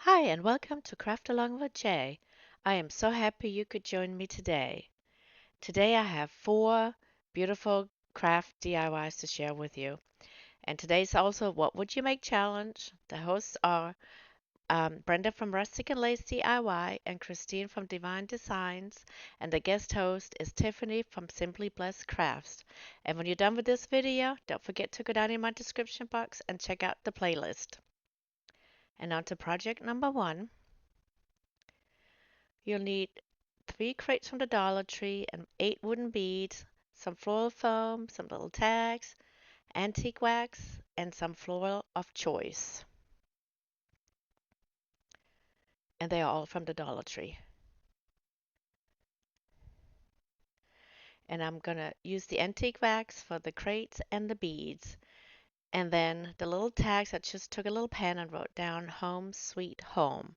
Hi, and welcome to Craft Along with Jay. I am so happy you could join me today. Today I have four beautiful craft DIYs to share with you. And today's also What Would You Make Challenge. The hosts are Brenda from Rustic and Lace DIY and Christine from Divine Designs. And the guest host is Tiffany from Simply Blessed Crafts. And when you're done with this video, don't forget to go down in my description box and check out the playlist. And on to project number one. You'll need 3 crates from the Dollar Tree and 8 wooden beads, some floral foam, some little tags, antique wax, and some floral of choice. And they are all from the Dollar Tree. And I'm going to use the antique wax for the crates and the beads. And then the little tags, I just took a little pen and wrote down Home Sweet Home.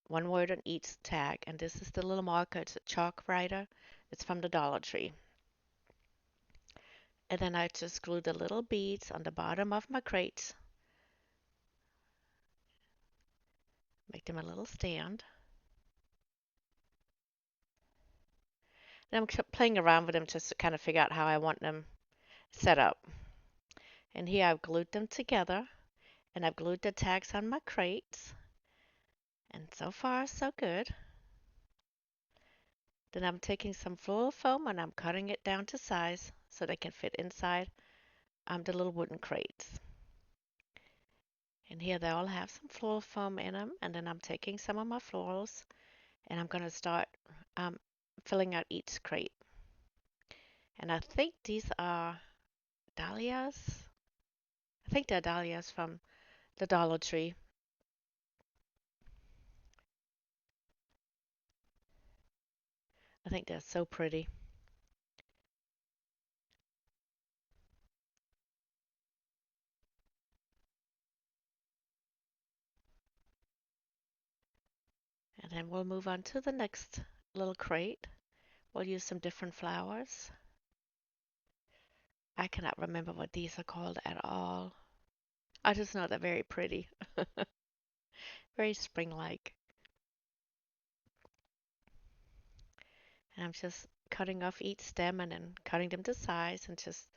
One word on each tag. And this is the little marker. It's a chalk writer. It's from the Dollar Tree. And then I just glue the little beads on the bottom of my crates. Make them a little stand. And I'm playing around with them just to kind of figure out how I want them set up. And here I've glued them together. And I've glued the tags on my crates. And so far, so good. Then I'm taking some floral foam and I'm cutting it down to size so they can fit inside the little wooden crates. And here they all have some floral foam in them. And then I'm taking some of my florals and I'm going to start filling out each crate. And I think these are dahlias. I think they're dahlias from the Dollar Tree. I think they're so pretty. And then we'll move on to the next little crate. We'll use some different flowers. I cannot remember what these are called at all. I just know they're very pretty. Very spring-like. And I'm just cutting off each stem and then cutting them to size and just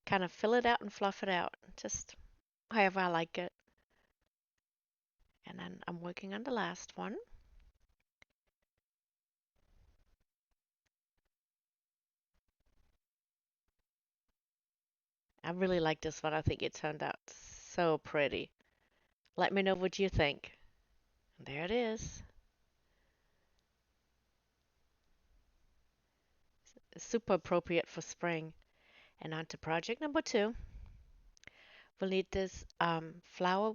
kind of fill it out and fluff it out. Just however I like it. And then I'm working on the last one. I really like this one. I think it turned out so pretty. Let me know what you think. And there it is. Super appropriate for spring. And on to project number two. We'll need this flower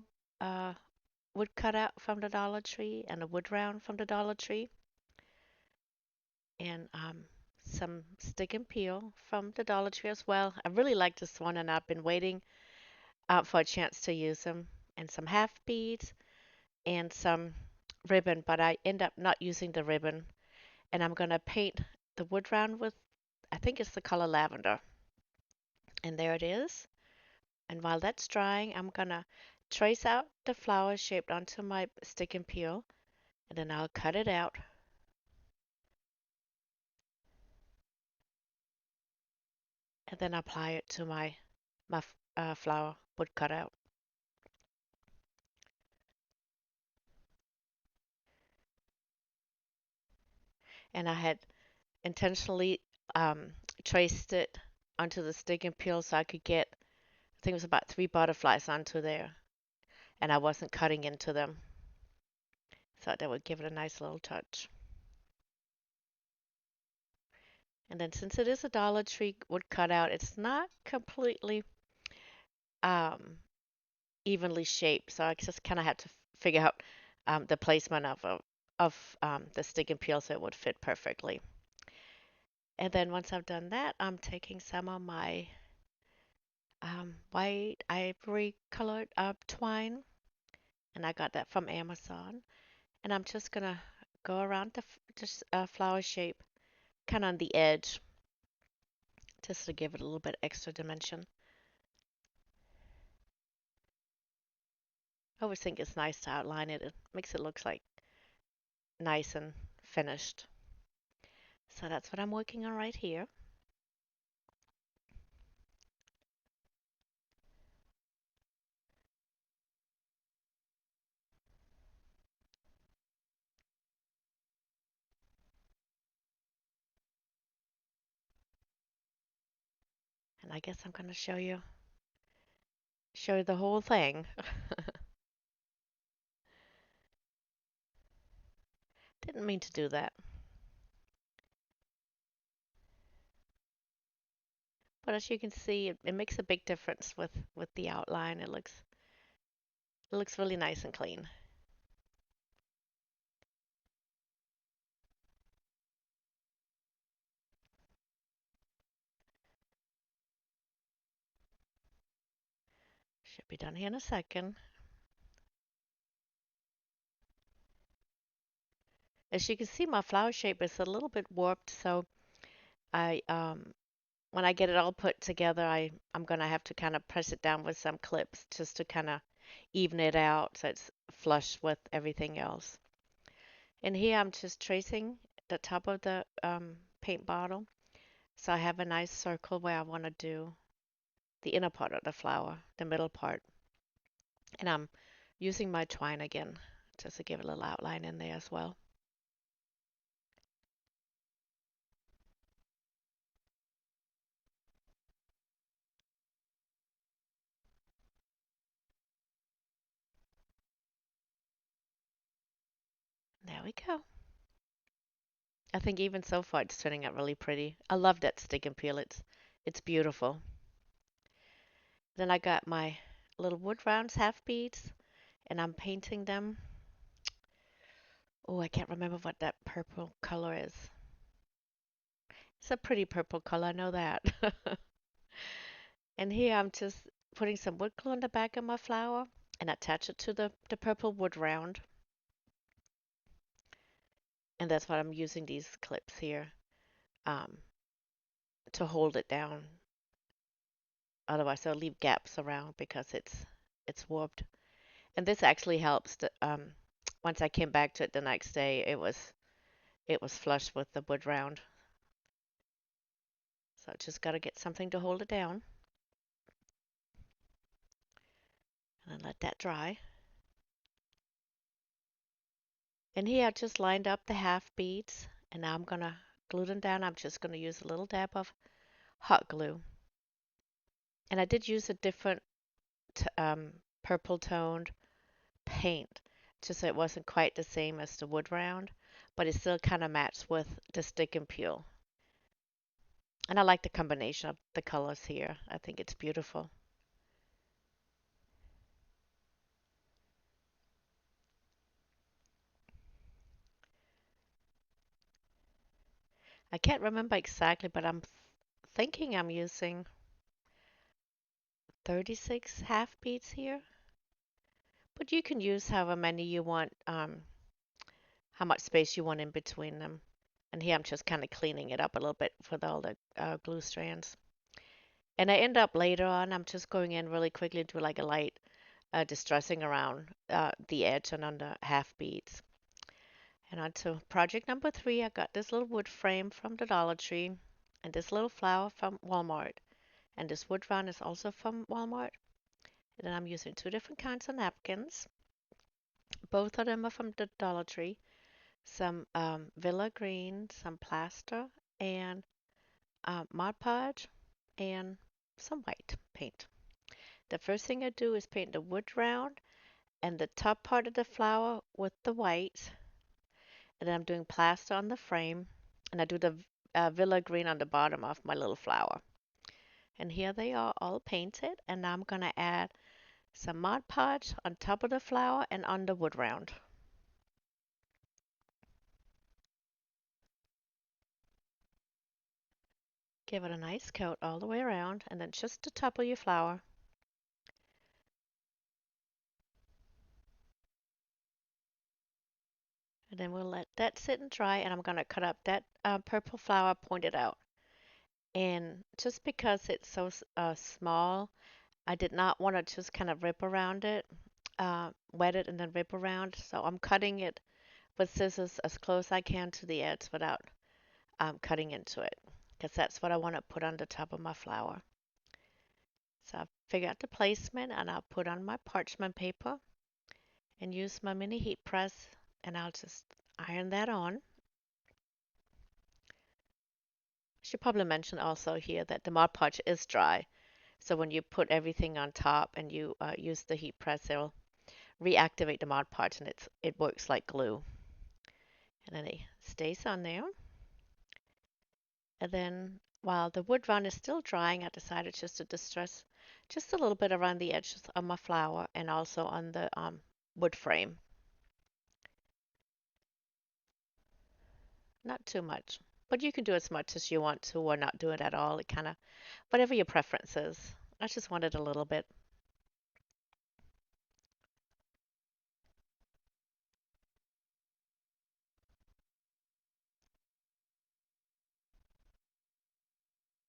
wood cutout from the Dollar Tree and a wood round from the Dollar Tree. And some stick and peel from the Dollar Tree as well. I really like this one and I've been waiting for a chance to use them. And some half beads and some ribbon, but I end up not using the ribbon. And I'm going to paint the wood round with, I think it's the color lavender. And there it is. And while that's drying, I'm going to trace out the flower shaped onto my stick and peel. And then I'll cut it out. And then apply it to my flower wood cutout. And I had intentionally traced it onto the stick and peel so I could get, I think it was about 3 butterflies onto there. And I wasn't cutting into them. So that would give it a nice little touch. And then since it is a Dollar Tree wood cutout, it's not completely um, evenly shaped. So I just kind of had to figure out the placement of the stick and peel so it would fit perfectly. And then once I've done that, I'm taking some of my white ivory colored twine. And I got that from Amazon. And I'm just going to go around the just flower shape kind of on the edge just to give it a little bit extra dimension. I always think it's nice to outline it. It makes it look like nice and finished. So that's what I'm working on right here. And I guess I'm going to show you the whole thing. Didn't mean to do that. But as you can see, it makes a big difference with the outline. It looks really nice and clean. Should be done here in a second. As you can see, my flower shape is a little bit warped, so I when I get it all put together, I'm gonna have to kind of press it down with some clips just to kind of even it out so it's flush with everything else. And here I'm just tracing the top of the paint bottle. So I have a nice circle where I want to do the inner part of the flower, the middle part. And I'm using my twine again just to give a little outline in there as well. There we go. I think even so far it's turning out really pretty. I love that stick and peel. It's beautiful. Then I got my little wood rounds, half beads, and I'm painting them. Oh, I can't remember what that purple color is. It's a pretty purple color, I know that. And here I'm just putting some wood glue on the back of my flower and attach it to the purple wood round. And that's what I'm using these clips here um, to hold it down. Otherwise, I'll leave gaps around because it's warped. And this actually helps. Once I came back to it the next day, it was flush with the wood round. So I just got to get something to hold it down and then let that dry. And here I just lined up the half beads and now I'm gonna glue them down. I'm just gonna use a little dab of hot glue. And I did use a different purple toned paint just so it wasn't quite the same as the wood round, but it still kind of matched with the stick and peel. And I like the combination of the colors here. I think it's beautiful. I can't remember exactly, but I'm thinking I'm using 36 half beads here. But you can use however many you want, how much space you want in between them. And here I'm just kind of cleaning it up a little bit with all the glue strands. And I end up later on, I'm just going in really quickly to like a light distressing around the edge and on the half beads. And on to project number 3, I got this little wood frame from the Dollar Tree and this little flower from Walmart. And this wood round is also from Walmart. And then I'm using 2 different kinds of napkins. Both of them are from the Dollar Tree. Some Villa Green, some plaster, and Mod Podge, and some white paint. The first thing I do is paint the wood round and the top part of the flower with the white. And then I'm doing plaster on the frame. And I do the Villa Green on the bottom of my little flower. And here they are all painted. And now I'm going to add some Mod Podge on top of the flower and on the wood round. Give it a nice coat all the way around and then just the top of your flower. And then we'll let that sit and dry and I'm going to cut up that purple flower pointed out. And just because it's so small, I did not want to just kind of rip around it. wet it and then whip around. So I'm cutting it with scissors as close as I can to the edge without cutting into it, because that's what I want to put on the top of my flower. So I figure out the placement and I'll put on my parchment paper and use my mini heat press, and I'll just iron that on. Should probably mention also here that the Mod Podge is dry. So when you put everything on top and you use the heat press, it'll reactivate the Mod Podge and it works like glue. And then it stays on there. And then while the wood run is still drying, I decided just to distress just a little bit around the edges of my flower and also on the wood frame. Not too much, but you can do as much as you want to or not do it at all. It kind of, whatever your preference is. I just wanted a little bit.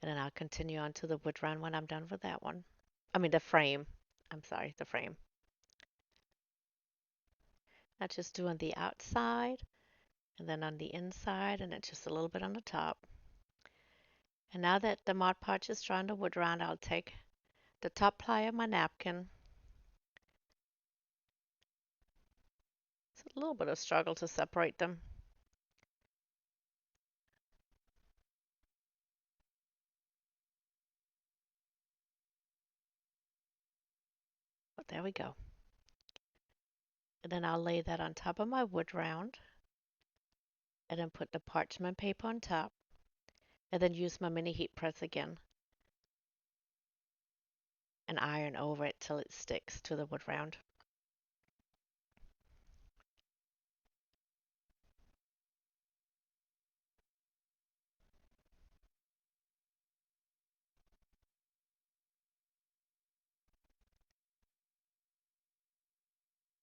And then I'll continue on to the wood run when I'm done with that one. I mean, the frame. I'm sorry, the frame. I just do on the outside and then on the inside and then just a little bit on the top. And now that the Mod Podge is dry on the wood round, I'll take the top ply of my napkin. It's a little bit of struggle to separate them. But there we go. And then I'll lay that on top of my wood round and then put the parchment paper on top and then use my mini heat press again and iron over it till it sticks to the wood round.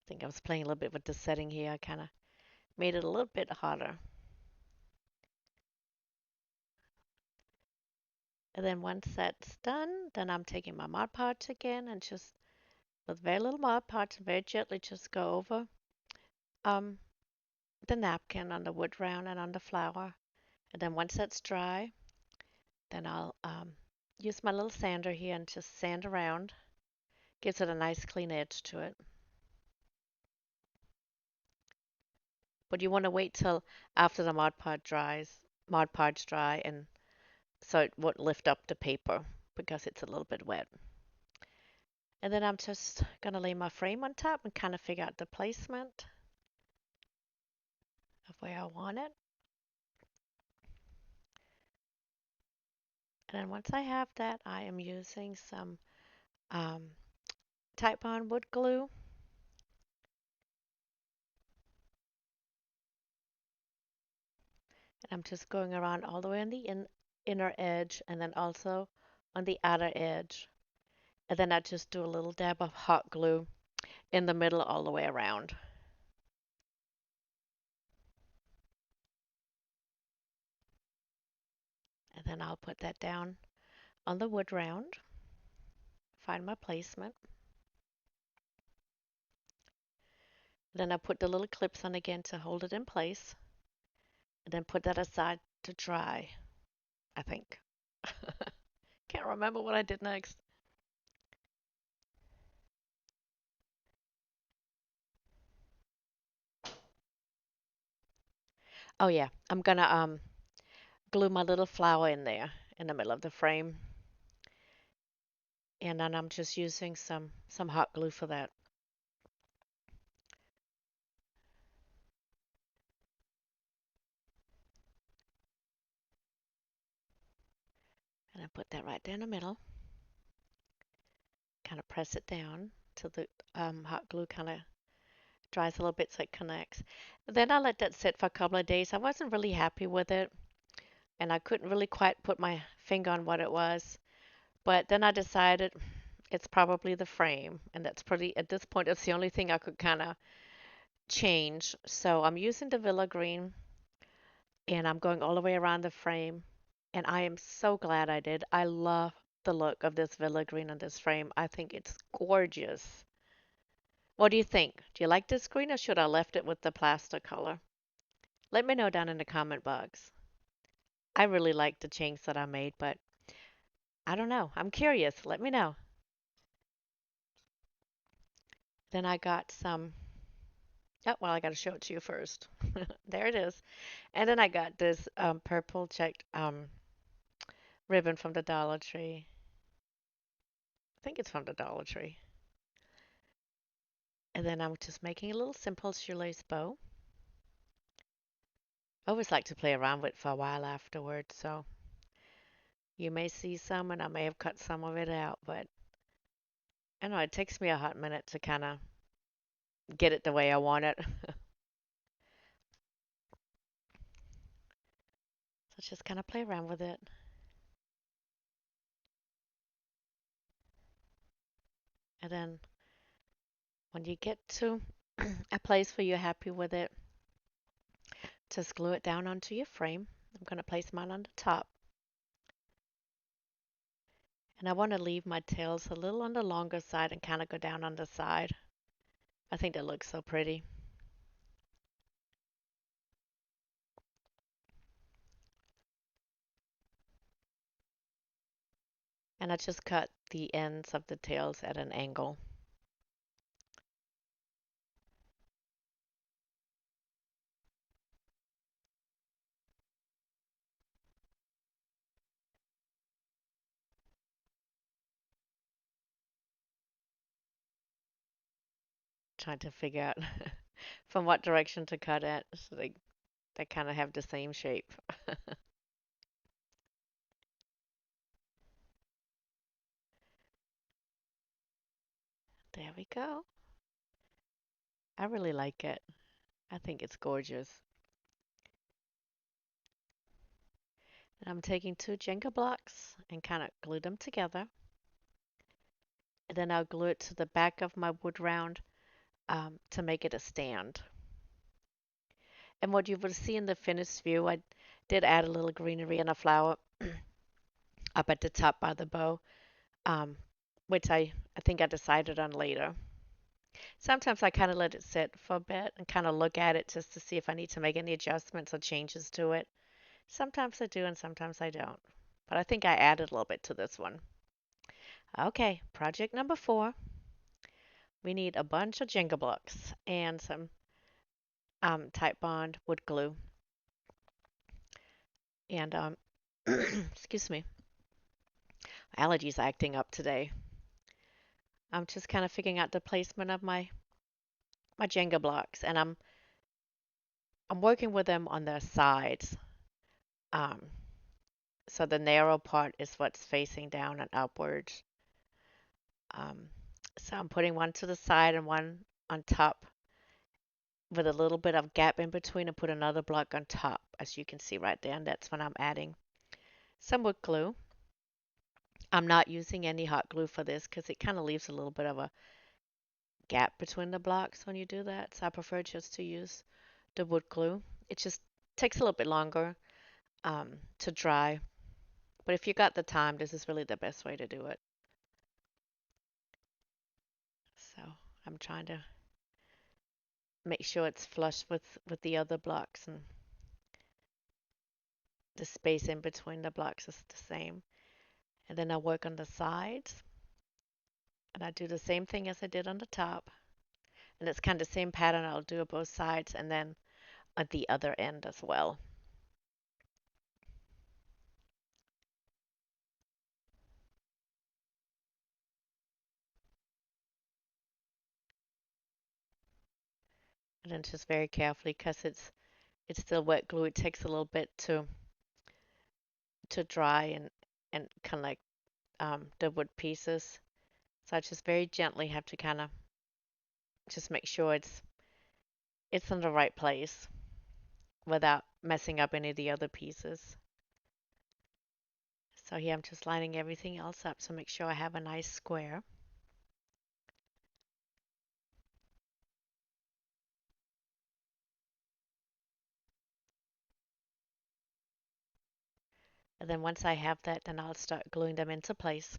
I think I was playing a little bit with the setting here. I kind of made it a little bit hotter. And then once that's done, then I'm taking my Mod Podge again and just with very little Mod Podge and very gently just go over um, the napkin on the wood round and on the flower. And then once that's dry, then I'll use my little sander here and just sand around. Gives it a nice clean edge to it. But you want to wait till after the Mod Podge dry, and so it won't lift up the paper because it's a little bit wet. And then I'm just gonna lay my frame on top and kind of figure out the placement of where I want it. And then once I have that, I am using some um, Type On wood glue. And I'm just going around all the way on the inner edge and then also on the outer edge. And then I just do a little dab of hot glue in the middle all the way around. And then I'll put that down on the wood round. Find my placement. Then I put the little clips on again to hold it in place. And then put that aside to dry, I think. Can't remember what I did next. Oh yeah, I'm gonna glue my little flower in there in the middle of the frame. And then I'm just using some hot glue for that. And I put that right there in the middle. Kind of press it down till the hot glue kind of dries a little bit so it connects. Then I let that sit for a couple of days. I wasn't really happy with it, and I couldn't really quite put my finger on what it was. But then I decided it's probably the frame, and that's pretty, at this point, it's the only thing I could kind of change. So I'm using the Villa Green, and I'm going all the way around the frame, and I am so glad I did. I love the look of this Villa Green on this frame. I think it's gorgeous. What do you think? Do you like this green or should I left it with the plaster color? Let me know down in the comment box. I really like the change that I made, but I don't know. I'm curious. Let me know. Then I got some. Oh, well, I got to show it to you first. There it is. And then I got this purple checked ribbon from the Dollar Tree. I think it's from the Dollar Tree. And then I'm just making a little simple shoelace bow. I always like to play around with it for a while afterwards, so you may see some and I may have cut some of it out, but I know it takes me a hot minute to kind of get it the way I want it. So just kind of play around with it. And then when you get to a place where you're happy with it, just glue it down onto your frame. I'm going to place mine on the top. And I want to leave my tails a little on the longer side and kind of go down on the side. I think that looks so pretty. And I just cut the ends of the tails at an angle. Trying to figure out from what direction to cut it so they kind of have the same shape. There we go. I really like it. I think it's gorgeous. And I'm taking two Jenga blocks and kind of glue them together. And then I'll glue it to the back of my wood round to make it a stand. And what you will see in the finished view, I did add a little greenery and a flower up at the top by the bow, um, which I think I decided on later. Sometimes I kind of let it sit for a bit and kind of look at it just to see if I need to make any adjustments or changes to it. Sometimes I do and sometimes I don't. But I think I added a little bit to this one. Okay, project number 4. We need a bunch of Jenga blocks and some Type Bond wood glue. And excuse me, allergies acting up today. I'm just kind of figuring out the placement of my Jenga blocks, and I'm working with them on their sides. Um, so the narrow part is what's facing down and upwards. Um, so I'm putting one to the side and one on top with a little bit of gap in between and put another block on top, as you can see right there. And that's when I'm adding some wood glue. I'm not using any hot glue for this because it kind of leaves a little bit of a gap between the blocks when you do that. So I prefer just to use the wood glue. It just takes a little bit longer to dry. But if you got the time, this is really the best way to do it. So I'm trying to make sure it's flush with the other blocks and the space in between the blocks is the same. And then I work on the sides and I do the same thing as I did on the top. And it's kind of the same pattern I'll do on both sides and then at the other end as well. And then just very carefully because it's still wet glue. It takes a little bit to dry and connect the wood pieces. So I just very gently have to kind of just make sure it's in the right place without messing up any of the other pieces. So here I'm just lining everything else up to make sure I have a nice square. And then once I have that, then I'll start gluing them into place.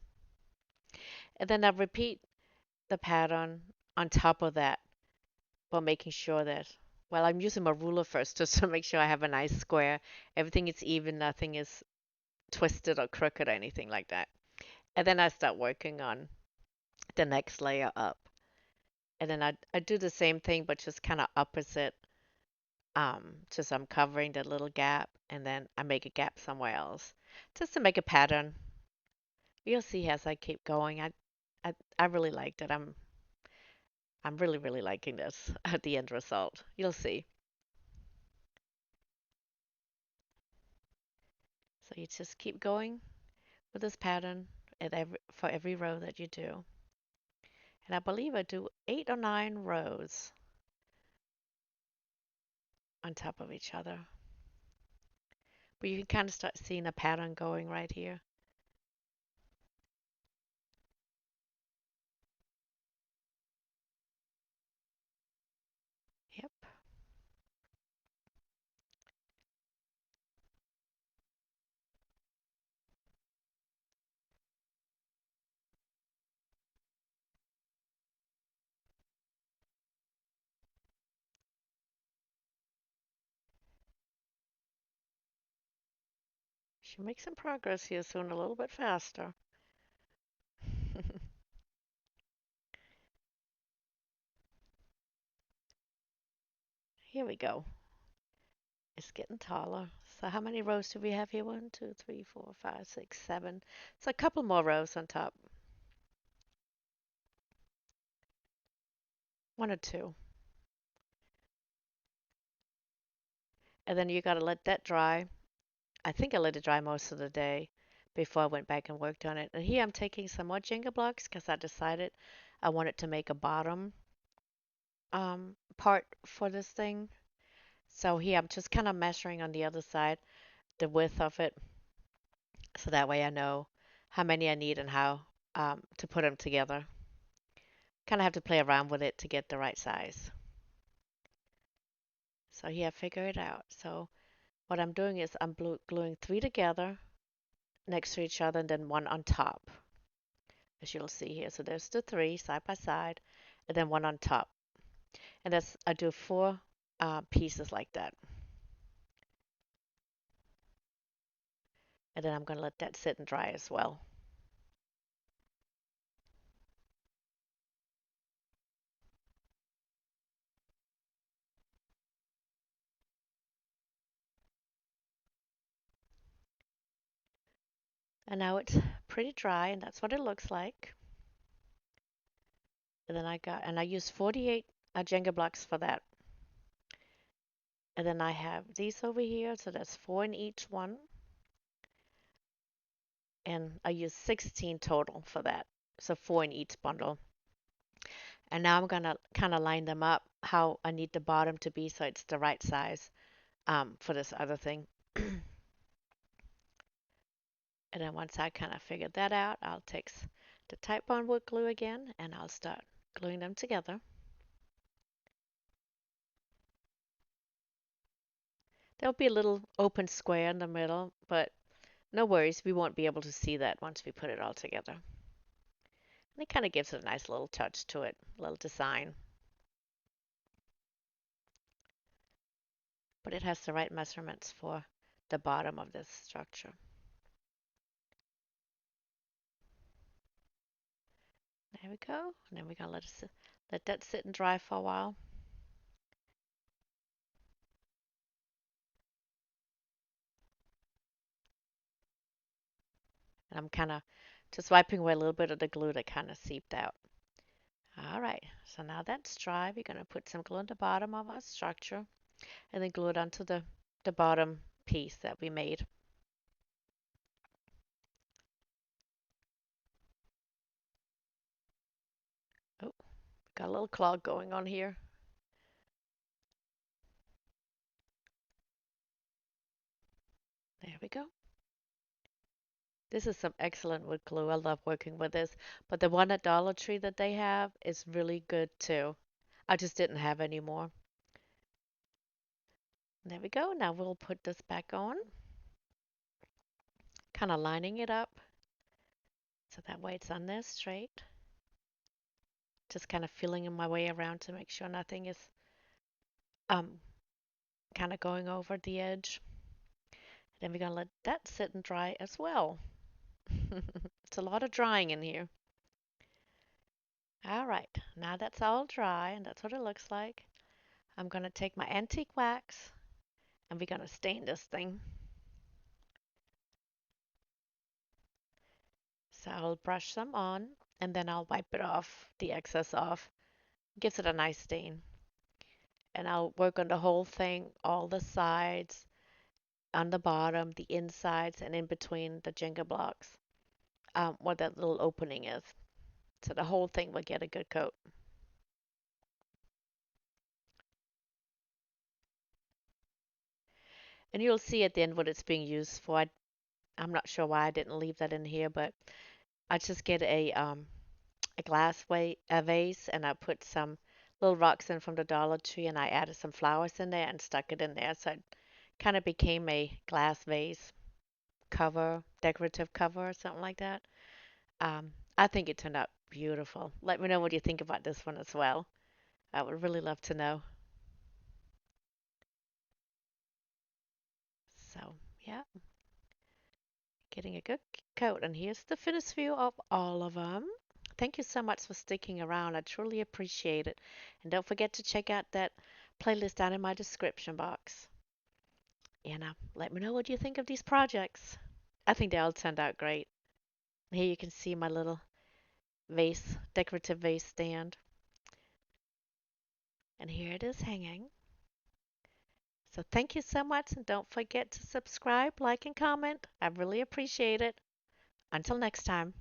And then I'll repeat the pattern on top of that, but making sure that, well, I'm using my ruler first just to make sure I have a nice square. Everything is even, nothing is twisted or crooked or anything like that. And then I start working on the next layer up. And then I do the same thing, but just kind of opposite. Just I'm covering the little gap, and then I make a gap somewhere else, just to make a pattern. You'll see as I keep going. I really liked it. I'm really, really liking this at the end result. You'll see. So you just keep going with this pattern for every row that you do. And I believe I do 8 or 9 rows on top of each other. But you can kind of start seeing a pattern going right here. Yep. Should make some progress here soon, a little bit faster. Here we go. It's getting taller. So how many rows do we have here? 1, 2, 3, 4, 5, 6, 7. So a couple more rows on top. 1 or 2. And then you got to let that dry. I think I let it dry most of the day before I went back and worked on it. And here I'm taking some more Jenga blocks because I decided I wanted to make a bottom part for this thing. So here I'm just kind of measuring on the other side the width of it, so that way I know how many I need and how to put them together. Kind of have to play around with it to get the right size. So here I figure it out. So what I'm doing is I'm gluing 3 together next to each other and then 1 on top, as you'll see here. So there's the 3 side by side and then 1 on top. And that's, I do 4 pieces like that. And then I'm going to let that sit and dry as well. And now it's pretty dry, and that's what it looks like. And then I use 48 Jenga blocks for that. And then I have these over here, so that's 4 in each one. And I use 16 total for that, so 4 in each bundle. And now I'm gonna kind of line them up how I need the bottom to be so it's the right size for this other thing. And then once I kind of figured that out, I'll take the Titebond wood glue again and I'll start gluing them together. There'll be a little open square in the middle, but no worries, we won't be able to see that once we put it all together. And it kind of gives it a nice little touch to it, a little design. But it has the right measurements for the bottom of this structure. There we go. And then we're gonna let that sit and dry for a while. And I'm kind of just wiping away a little bit of the glue that kind of seeped out. All right, so now that's dry. We're gonna put some glue on the bottom of our structure and then glue it onto the bottom piece that we made. Oh, got a little clog going on here. There we go. This is some excellent wood glue. I love working with this. But the one at Dollar Tree that they have is really good too. I just didn't have any more. There we go. Now we'll put this back on. Kind of lining it up so that way it's on there straight. Just kind of feeling my way around to make sure nothing is um kind of going over the edge. Then we're gonna let that sit and dry as well. It's a lot of drying in here. All right, now that's all dry and that's what it looks like. I'm gonna take my antique wax and we're gonna stain this thing. So I'll brush some on and then I'll wipe it off, the excess off. Gives it a nice stain. And I'll work on the whole thing, all the sides, on the bottom, the insides, and in between the Jenga blocks, where that little opening is. So the whole thing will get a good coat. And you'll see at the end what it's being used for. I'm not sure why I didn't leave that in here, but I just get a a vase and I put some little rocks in from the Dollar Tree and I added some flowers in there and stuck it in there. So it kind of became a glass vase cover, decorative cover or something like that. I think it turned out beautiful. Let me know what you think about this one as well. I would really love to know. So, yeah, getting a good coat. And here's the finished view of all of them. Thank you so much for sticking around. I truly appreciate it. And don't forget to check out that playlist down in my description box. And let me know what you think of these projects. I think they all turned out great. Here you can see my little vase, decorative vase stand. And here it is hanging. So thank you so much, and don't forget to subscribe, like, and comment. I really appreciate it. Until next time.